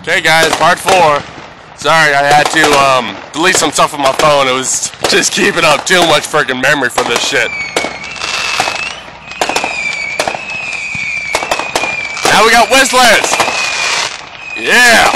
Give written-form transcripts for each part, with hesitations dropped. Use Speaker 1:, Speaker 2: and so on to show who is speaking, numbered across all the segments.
Speaker 1: Okay guys, part 4. Sorry, I had to delete some stuff on my phone. It was just keeping up too much freaking memory for this shit. Now we got whistlers! Yeah!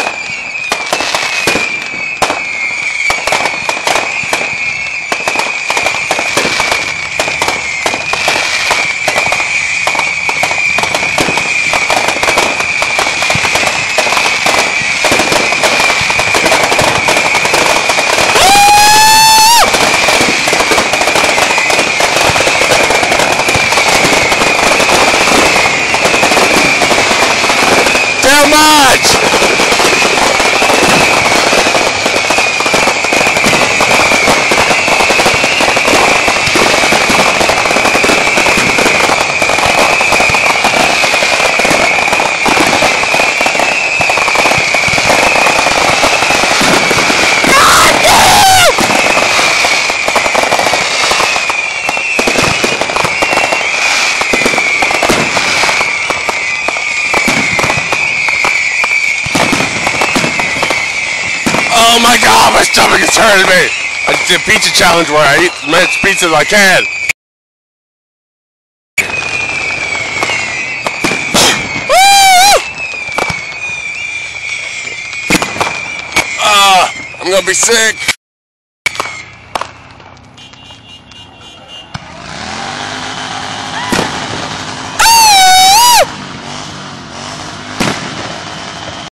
Speaker 1: Too much! Oh my god, my stomach is hurting me! I did a pizza challenge where I eat as much pizza as I can. I'm gonna be sick.